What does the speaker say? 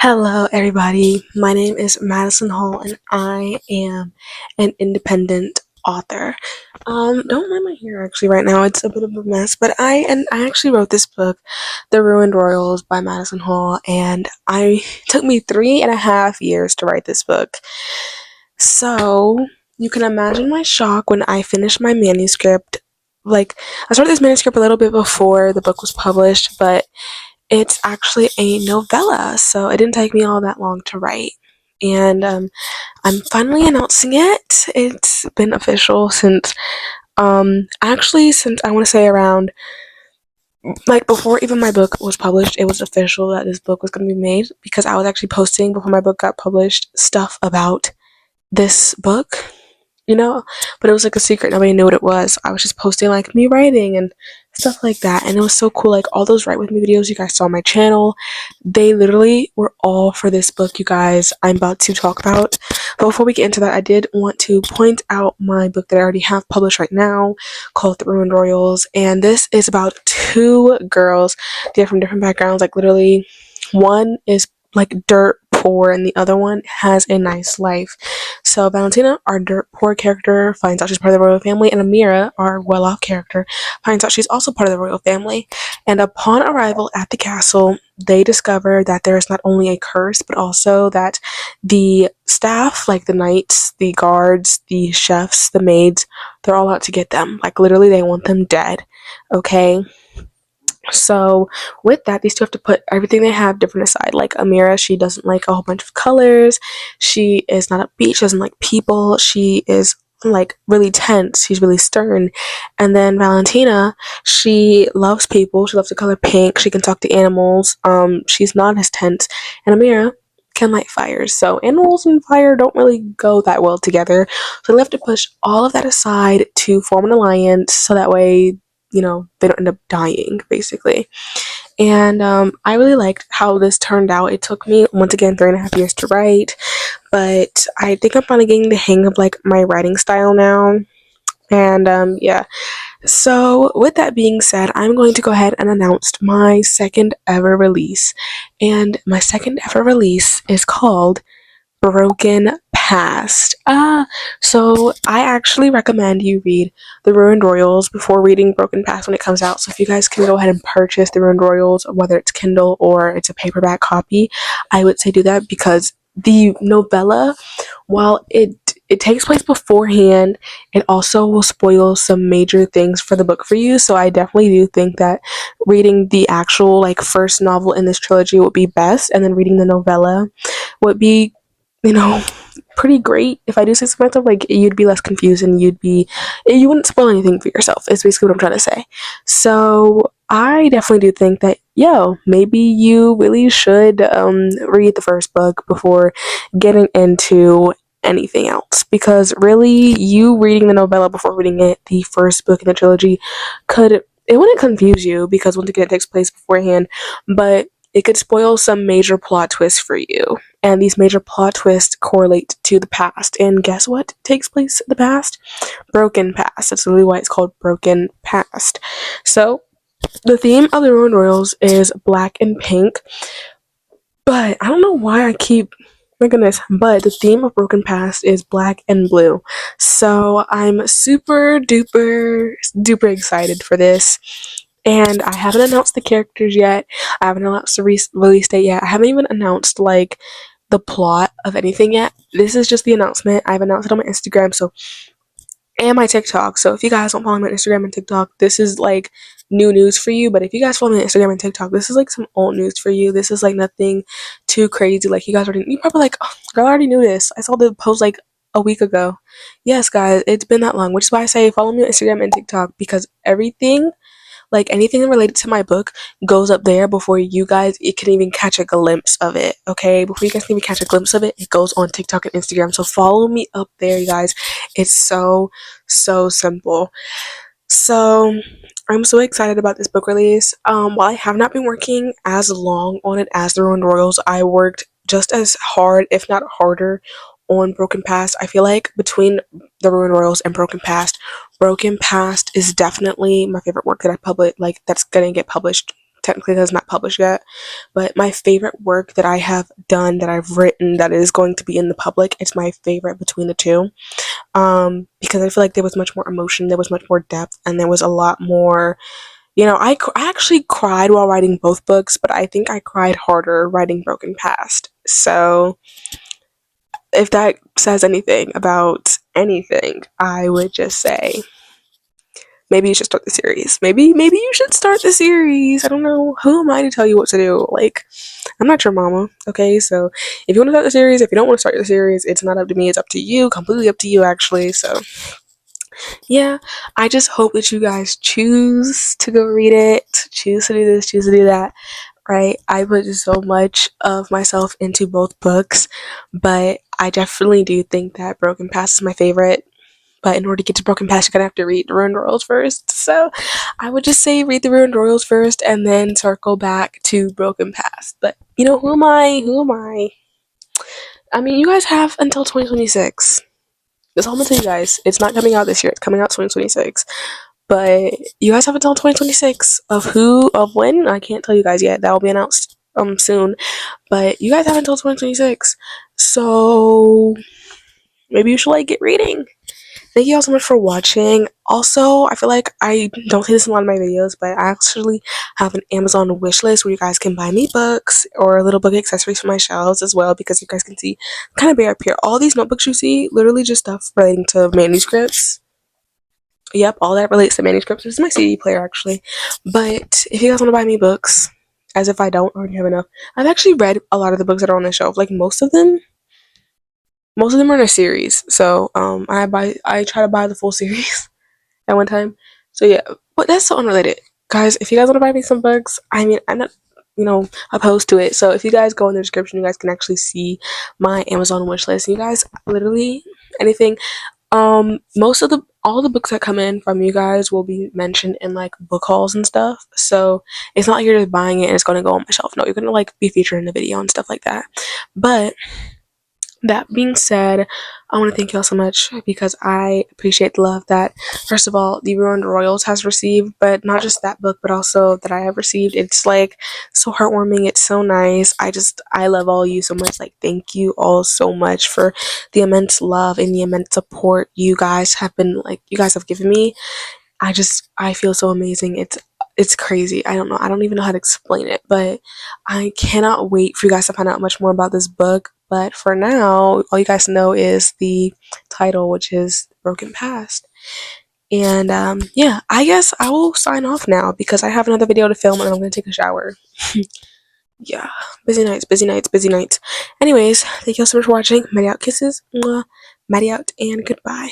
Hello, everybody. My name is Madison Hall, and I am an independent author. Don't mind my hair actually right now; it's a bit of a mess. But I actually wrote this book, *The Ruined Royals* by Madison Hall, and I took me 3.5 years to write this book. So you can imagine my shock when I finished my manuscript. Like I started this manuscript a little bit before the book was published, but it's actually a novella, so it didn't take me all that long to write. And I'm finally announcing it. It's been official since, since I want to say around, like, before even my book was published, it was official that this book was going to be made because I was actually posting before my book got published stuff about this book, but it was like a secret. Nobody knew what it was. I was just posting like me writing and stuff like that, and it was so cool. Like all those write with me videos you guys saw on my channel, they literally were all for this book, you guys, I'm about to talk about. But before we get into that, I did want to point out my book that I already have published right now, called *The Ruined Royals*, and this is about two girls. They're from different backgrounds. Like literally, one is like dirt poor and the other one has a nice life. So Valentina, our dirt poor character, finds out she's part of the royal family, and Amira, our well-off character, finds out she's also part of the royal family. And upon arrival at the castle, they discover that there is not only a curse, but also that the staff, like the knights, the guards, the chefs, the maids, they're all out to get them. Like literally, they want them dead. Okay. So with that, these two have to put everything they have different aside. Like Amira, she doesn't like a whole bunch of colors. She is not upbeat. She doesn't like people. She is like really tense. She's really stern. And then Valentina, she loves people. She loves the color pink. She can talk to animals. She's not as tense. And Amira can light fires. So animals and fire don't really go that well together. So they have to push all of that aside to form an alliance so that way they don't end up dying, basically. And I really liked how this turned out. It took me, once again, 3.5 years to write, but I think I'm finally getting the hang of like my writing style now. And yeah. So with that being said, I'm going to go ahead and announce my second ever release. And my second ever release is called Broken Past. So I actually recommend you read The Ruined Royals before reading Broken Past when it comes out. So if you guys can go ahead and purchase The Ruined Royals, whether it's Kindle or it's a paperback copy, I would say do that because the novella, while it takes place beforehand, it also will spoil some major things for the book for you. So I definitely do think that reading the actual like first novel in this trilogy would be best, and then reading the novella would be pretty great. If I do say something myself, like you'd be less confused and you wouldn't spoil anything for yourself, is basically what I'm trying to say. So I definitely do think that, maybe you really should read the first book before getting into anything else, because really you reading the novella before reading the first book in the trilogy it wouldn't confuse you, because once again it takes place beforehand, but it could spoil some major plot twists for you. And these major plot twists correlate to the past. And guess what takes place in the past? Broken Past. That's really why it's called Broken Past. So, the theme of the Ruined Royals is black and pink. But I don't know why my goodness, but the theme of Broken Past is black and blue. So, I'm super duper, duper excited for this. And I haven't announced the characters yet. I haven't announced the release date yet. I haven't even announced like the plot of anything yet. This is just the announcement. I've announced it on my Instagram, and my TikTok. So if you guys don't follow me on Instagram and TikTok, this is like new news for you. But if you guys follow me on Instagram and TikTok, this is like some old news for you. This is like nothing too crazy. Like you probably like, oh, girl, I already knew this. I saw the post like a week ago. Yes, guys, it's been that long, which is why I say follow me on Instagram and TikTok, because everything, like anything related to my book, goes up there before you guys it can even catch a glimpse of it. Okay, before you guys can even catch a glimpse of it, it goes on TikTok and Instagram. So follow me up there, you guys. It's so simple. So I'm so excited about this book release. While I have not been working as long on it as The Ruined Royals, I worked just as hard, if not harder, on Broken Past. I feel like between The Ruined Royals and Broken Past is definitely my favorite work that I publish, like that's gonna get published technically because it's not published yet. But my favorite work that I have done, that I've written, that is going to be in the public, it's my favorite between the two. Because I feel like there was much more emotion, there was much more depth, and there was a lot more. I actually cried while writing both books, but I think I cried harder writing Broken Past. So if that says anything about anything, I would just say maybe you should start the series. Maybe you should start the series. I don't know. Who am I to tell you what to do? Like, I'm not your mama, okay? So if you want to start the series, if you don't want to start the series, it's not up to me. It's up to you. Completely up to you, actually. So yeah, I just hope that you guys choose to go read it, choose to do this, choose to do that, right? I put so much of myself into both books, but I definitely do think that Broken Past is my favorite. But in order to get to Broken Past, you're gonna have to read the Ruined Royals first. So I would just say read the Ruined Royals first and then circle back to Broken Past. But who am I? Who am I? I mean, you guys have until 2026. That's all I'm gonna tell you guys. It's not coming out this year. It's coming out 2026. But you guys have until 2026 of when I can't tell you guys yet. That will be announced soon. But you guys have until 2026. So maybe you should get reading. Thank you all so much for watching. Also, I feel like I don't say this in a lot of my videos, but I actually have an Amazon wish list where you guys can buy me books or little book accessories for my shelves as well, because you guys can see kind of bare up here. All these notebooks you see, literally just stuff relating to manuscripts. Yep, all that relates to manuscripts. This is my CD player, actually. But if you guys want to buy me books, as if I don't already have enough, I've actually read a lot of the books that are on the shelf. Like most of them are in a series. So I try to buy the full series at one time. So yeah, but that's so unrelated. Guys, if you guys want to buy me some books, I mean, I'm not, opposed to it. So if you guys go in the description, you guys can actually see my Amazon wish list. You guys, literally anything. Most of all the books that come in from you guys will be mentioned in book hauls and stuff. So it's not like you're just buying it and it's gonna go on my shelf. No, you're gonna be featured in the video and stuff like that. But that being said, I want to thank y'all so much because I appreciate the love that, first of all, the Ruined Royals has received, but not just that book, but also that I have received. It's so heartwarming. It's so nice. I love all you so much. Thank you all so much for the immense love and the immense support you guys have given me. I feel so amazing. It's crazy. I don't know. I don't even know how to explain it, but I cannot wait for you guys to find out much more about this book. But for now, all you guys know is the title, which is Broken Past. And yeah, I guess I will sign off now because I have another video to film and I'm gonna take a shower. Yeah, busy nights, busy nights, busy nights. Anyways, thank you all so much for watching. Maddie out, kisses, mwah, Maddie out, and goodbye.